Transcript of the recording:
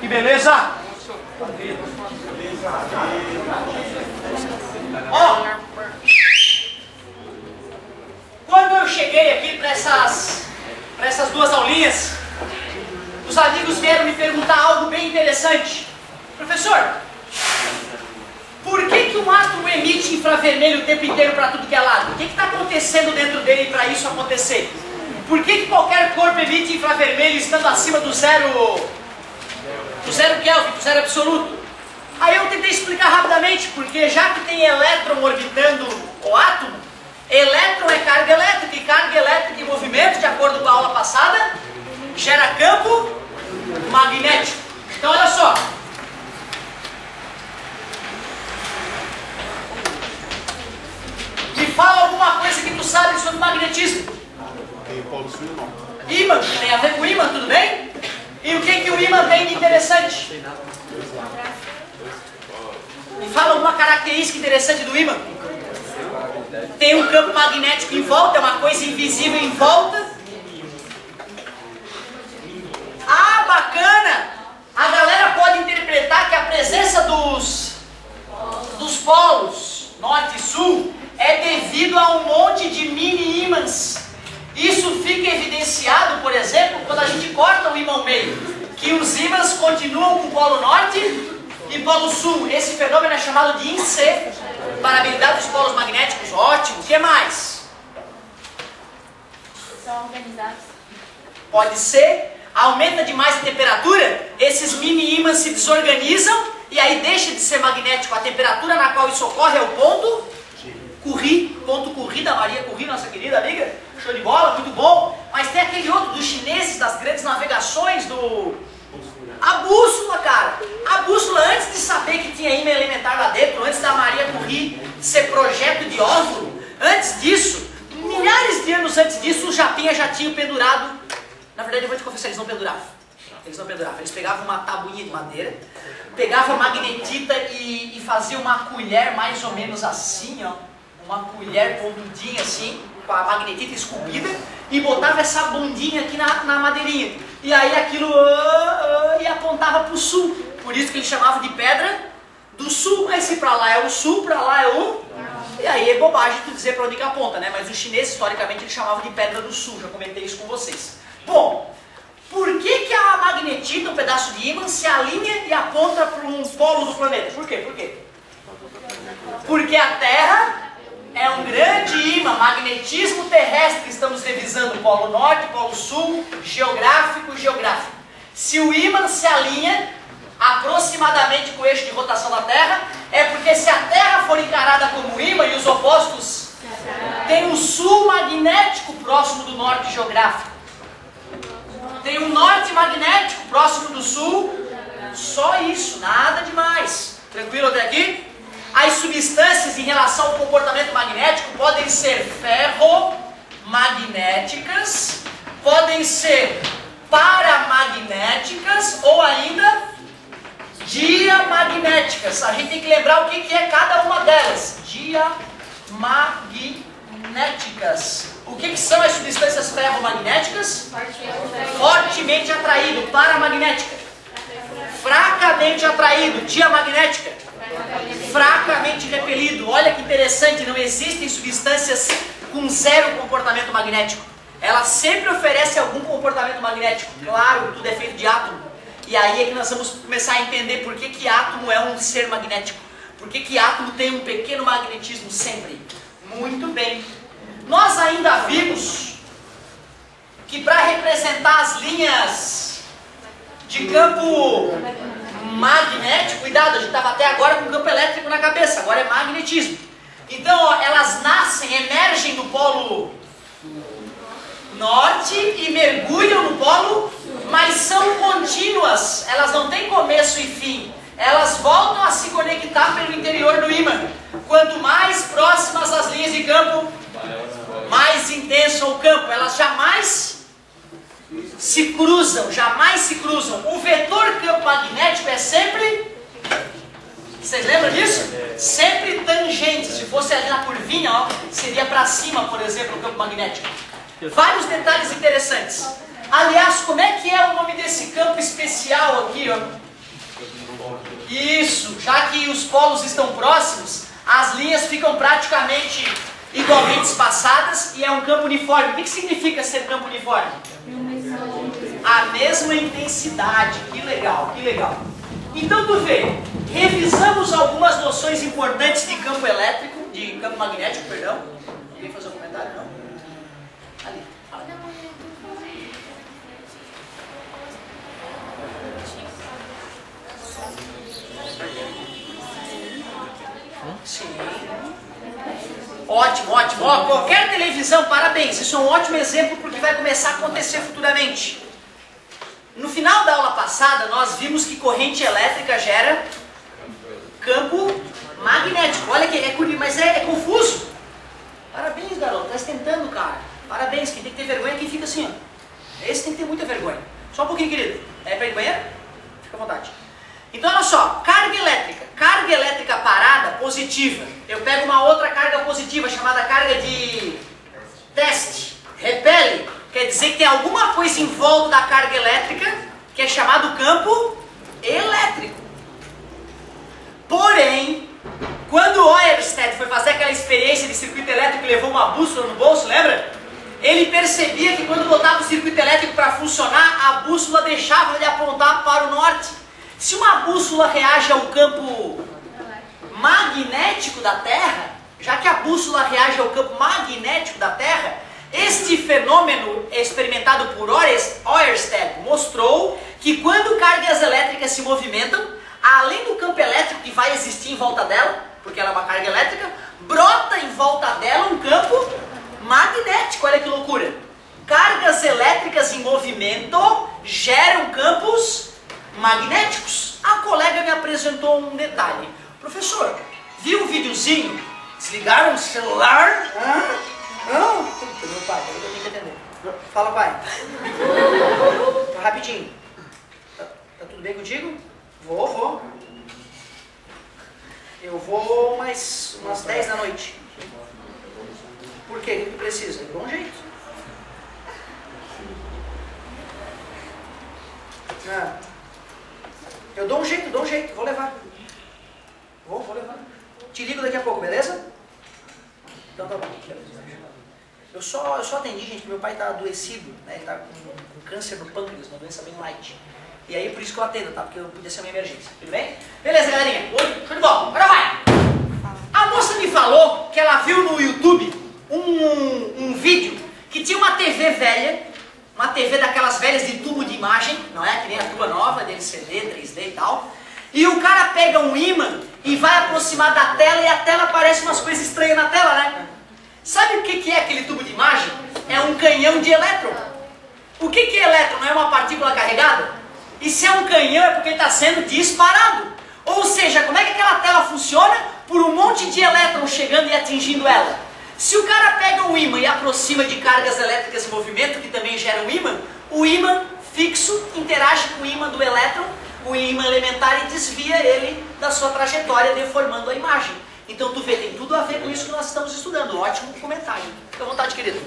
Que beleza! Ó, quando eu cheguei aqui para essas duas aulinhas, os amigos vieram me perguntar algo bem interessante. Professor, por que um átomo emite infravermelho o tempo inteiro para tudo que é lado? O que está acontecendo dentro dele para isso acontecer? Por que qualquer corpo emite infravermelho estando acima do zero Kelvin, do zero absoluto? Aí eu tentei explicar rapidamente, porque já que tem elétron orbitando o átomo, elétron é carga elétrica, e carga elétrica em movimento, de acordo com a aula passada, gera campo magnético. Então olha só. Me fala alguma coisa que tu sabe sobre magnetismo. Tem polo sul e norte. Ímã, tem a ver com ímã, tudo bem? E o que o ímã tem de interessante? Me fala alguma característica interessante do ímã. Tem um campo magnético em volta, é uma coisa invisível em volta. Ah, bacana! A galera pode interpretar que a presença dos polos norte e sul é devido a um monte de mini ímãs. Isso fica evidenciado, por exemplo, quando a gente corta o ímã ao meio, que os ímãs continuam com o polo norte e polo sul. Esse fenômeno é chamado de inseparabilidade dos polos magnéticos. Ótimo. O que mais? São organizados. Pode ser. Aumenta demais a temperatura, esses mini ímãs se desorganizam e aí deixa de ser magnético. A temperatura na qual isso ocorre é o ponto Curie, ponto Curie da Maria Curie, nossa querida amiga. Show de bola, muito bom. Mas tem aquele outro dos chineses, das grandes navegações, a bússola, cara. A bússola, antes de saber que tinha ímã elementar lá dentro, antes da Maria Curie ser projeto de óvulo, antes disso, milhares de anos antes disso, os japinhas já tinham pendurado. Na verdade, eu vou te confessar, eles não penduravam. Eles pegavam uma tabuinha de madeira, pegavam magnetita e faziam uma colher mais ou menos assim, ó. Uma colher pontudinha assim, com a magnetita esculpida, e botava essa bundinha aqui na madeirinha. E aí aquilo e apontava para o sul. Por isso que eles chamavam de pedra do sul. Mas se para lá é o sul, para lá é o... E aí é bobagem tu dizer para onde que aponta, né? Mas os chineses, historicamente, eles chamavam de pedra do sul. Já comentei isso com vocês. Bom, por que a magnetita, um pedaço de ímã, se alinha e aponta para um polo do planeta? Por quê? Por quê? Porque a Terra é um grande ímã, magnetismo terrestre. Estamos revisando polo norte, polo sul, geográfico. Se o ímã se alinha aproximadamente com o eixo de rotação da Terra, é porque se a Terra for encarada como ímã e os opostos, tem um sul magnético próximo do norte geográfico. Tem um norte magnético próximo do sul, só isso, nada demais. Tranquilo até aqui? As substâncias em relação ao comportamento magnético podem ser ferromagnéticas, podem ser paramagnéticas ou ainda diamagnéticas. A gente tem que lembrar o que é cada uma delas. Diamagnéticas. O que são as substâncias ferromagnéticas? Fortemente atraído. Paramagnética. Fracamente atraído. Diamagnética. Fracamente repelido. Olha que interessante, não existem substâncias com zero comportamento magnético. Ela sempre oferece algum comportamento magnético. Claro, tudo é feito de átomo. E aí é que nós vamos começar a entender por que átomo é um ser magnético. Por que átomo tem um pequeno magnetismo sempre. Muito bem. Nós ainda vimos que para representar as linhas de campo magnético, cuidado, a gente estava até agora com campo elétrico na cabeça, agora é magnetismo. Então, ó, elas nascem, emergem do polo norte e mergulham no polo, mas são contínuas, elas não têm começo e fim. Elas voltam a se conectar pelo interior do ímã. Quanto mais próximas as linhas de campo, mais intenso o campo. Elas jamais se cruzam, O vetor campo magnético é sempre... Vocês lembram disso? Sempre tangente. Se fosse ali na curvinha, ó, seria para cima, por exemplo, o campo magnético. Vários detalhes interessantes. Aliás, como é que é o nome desse campo especial aqui, ó? Isso, já que os polos estão próximos, as linhas ficam praticamente igualmente espaçadas e é um campo uniforme. O que significa ser campo uniforme? A mesma intensidade. Que legal, que legal. Então tu vê, revisamos algumas noções importantes de campo elétrico, de campo magnético, perdão. Quer fazer um comentário? Não? Ali, fala. Sim. Ótimo, ótimo. Ó, qualquer televisão, parabéns. Isso é um ótimo exemplo porque vai começar a acontecer futuramente. No final da aula passada, nós vimos que corrente elétrica gera campo magnético. Olha que é curioso, mas é confuso. Parabéns, garoto. Tá tentando, cara. Parabéns. Quem tem que ter vergonha é quem fica assim, ó. Esse tem que ter muita vergonha. Só um pouquinho, querido. É pra ir no banheiro? Fica à vontade. Então, olha só. Carga elétrica. Carga elétrica parada, positiva. Eu pego uma outra carga positiva, chamada carga de teste. Repele. Quer dizer que tem alguma coisa em volta da carga elétrica que é chamado campo elétrico. Porém, quando o Ørsted foi fazer aquela experiência de circuito elétrico e levou uma bússola no bolso, lembra? Ele percebia que quando botava o circuito elétrico para funcionar, a bússola deixava de apontar para o norte. Se uma bússola reage ao campo magnético da Terra, já que a bússola reage ao campo magnético da Terra, este fenômeno experimentado por Ørsted mostrou que quando cargas elétricas se movimentam, além do campo elétrico que vai existir em volta dela, porque ela é uma carga elétrica, brota em volta dela um campo magnético. Olha que loucura! Cargas elétricas em movimento geram campos magnéticos. A colega me apresentou um detalhe. Professor, viu um videozinho? Desligaram o celular? Não? Meu pai, eu tenho que entender. Fala, pai. Rapidinho. Tá tudo bem contigo? Vou. Eu vou umas 10 da noite. Por quê? O que tu precisa? Eu dou um jeito. Eu dou um jeito. Vou levar. Vou levar. Te ligo daqui a pouco, beleza? Então tá bom. Eu só atendi, gente, porque meu pai tá adoecido, né? Ele tá com câncer no pâncreas, uma doença bem light. E aí por isso que eu atendo, tá? Porque podia ser uma emergência. Tudo bem? Beleza, galerinha. Oi, show de bola. Agora vai! A moça me falou que ela viu no YouTube um vídeo que tinha uma TV velha, uma TV daquelas velhas de tubo de imagem, não é? Que nem a tua nova, de LCD, 3D e tal. E o cara pega um ímã e vai aproximar da tela e a tela aparece umas coisas estranhas na tela, né? Sabe o que é aquele tubo de imagem? É um canhão de elétron. O que é elétron? Não é uma partícula carregada? E se é um canhão é porque ele está sendo disparado. Ou seja, como é que aquela tela funciona? Por um monte de elétrons chegando e atingindo ela. Se o cara pega um ímã e aproxima de cargas elétricas em movimento, que também gera um ímã, o ímã fixo interage com o ímã do elétron, o ímã elementar, e desvia ele da sua trajetória, deformando a imagem. Então tu vê, tem tudo a ver com isso que nós estamos estudando. Ótimo comentário. Fica à vontade, querido.